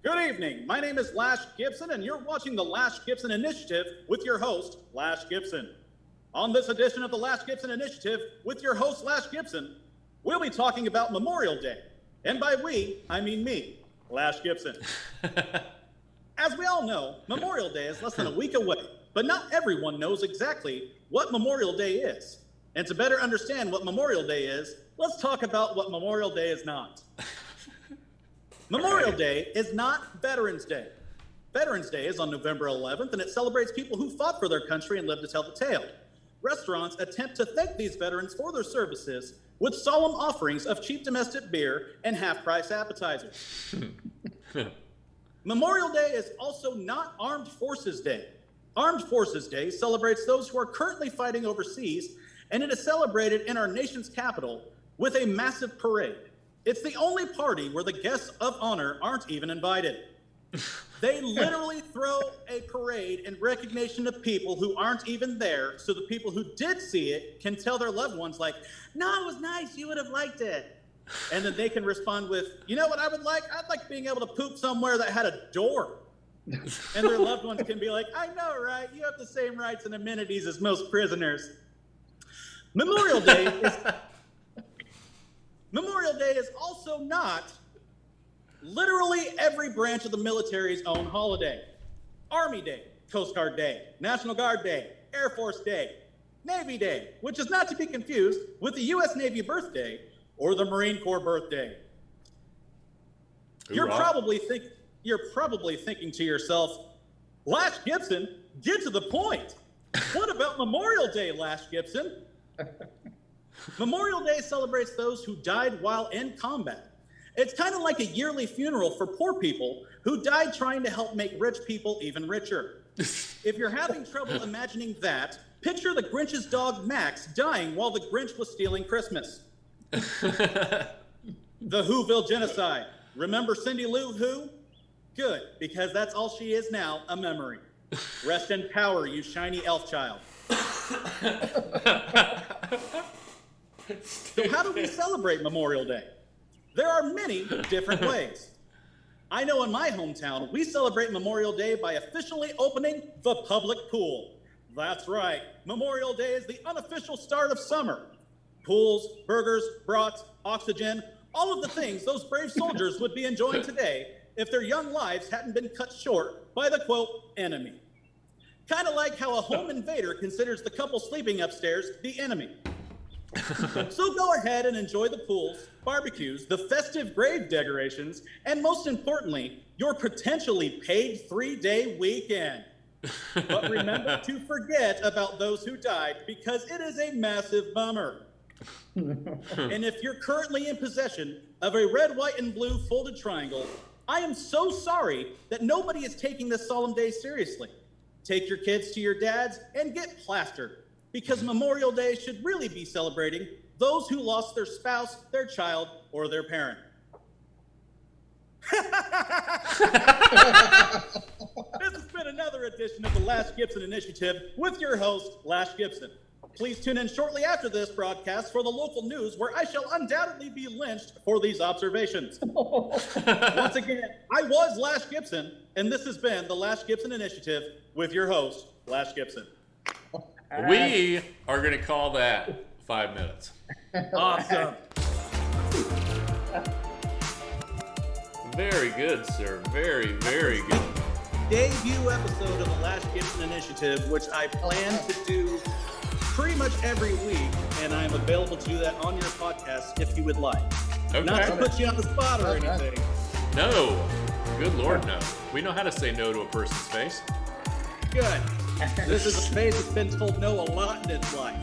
Good evening. My name is Lash Gibson, and you're watching the Lash Gibson Initiative with your host, Lash Gibson. On this edition of the Lash Gibson Initiative with your host, Lash Gibson, we'll be talking about Memorial Day. And by we, I mean me, Lash Gibson. As we all know, Memorial Day is less than a week away, but not everyone knows exactly what Memorial Day is. And to better understand what Memorial Day is, let's talk about what Memorial Day is not. Memorial Day is not Veterans Day. Veterans Day is on November 11th, and it celebrates people who fought for their country and lived to tell the tale. Restaurants attempt to thank these veterans for their services with solemn offerings of cheap domestic beer and half-price appetizers. Memorial Day is also not Armed Forces Day. Armed Forces Day celebrates those who are currently fighting overseas, and it is celebrated in our nation's capital with a massive parade. It's the only party where the guests of honor aren't even invited. They literally throw a parade in recognition of people who aren't even there, so the people who did see it can tell their loved ones, like, no, it was nice, you would have liked it. And then they can respond with, you know what I would like? I'd like being able to poop somewhere that had a door. And their loved ones can be like, I know, right? You have the same rights and amenities as most prisoners. Memorial Day is also not literally every branch of the military's own holiday. Army Day, Coast Guard Day, National Guard Day, Air Force Day, Navy Day, which is not to be confused with the U.S. Navy birthday or the Marine Corps birthday. You're probably thinking to yourself, Lash Gibson, get to the point. What about Memorial Day, Lash Gibson? Memorial Day celebrates those who died while in combat. It's kind of like a yearly funeral for poor people who died trying to help make rich people even richer. If you're having trouble imagining that, picture the Grinch's dog Max dying while the Grinch was stealing Christmas. The Whoville genocide. Remember Cindy Lou Who? Good, because that's all she is now, a memory. Rest in power, you shiny elf child. So how do we celebrate Memorial Day? There are many different ways. I know in my hometown, we celebrate Memorial Day by officially opening the public pool. That's right, Memorial Day is the unofficial start of summer. Pools, burgers, brats, oxygen, all of the things those brave soldiers would be enjoying today if their young lives hadn't been cut short by the, quote, enemy. Kind of like how a home invader considers the couple sleeping upstairs the enemy. So go ahead and enjoy the pools, barbecues, the festive grave decorations, and most importantly, your potentially paid 3-day weekend. But remember to forget about those who died, because it is a massive bummer. And if you're currently in possession of a red, white, and blue folded triangle, I am so sorry that nobody is taking this solemn day seriously. Take your kids to your dads and get plastered, because Memorial Day should really be celebrating those who lost their spouse, their child, or their parent. This has been another edition of the Lash Gibson Initiative with your host, Lash Gibson. Please tune in shortly after this broadcast for the local news, where I shall undoubtedly be lynched for these observations. Once again, I was Lash Gibson, and this has been the Lash Gibson Initiative with your host, Lash Gibson. We are going to call that 5 minutes. Awesome. Very good, sir. Very, very good. Debut episode of the Lash Gibson Initiative, which I plan to do pretty much every week, and I'm available to do that on your podcast if you would like. Okay. Not to put you on the spot or anything. No. Good Lord, no. We know how to say no to a person's face. Good. This is a face that's been told no a lot in its life.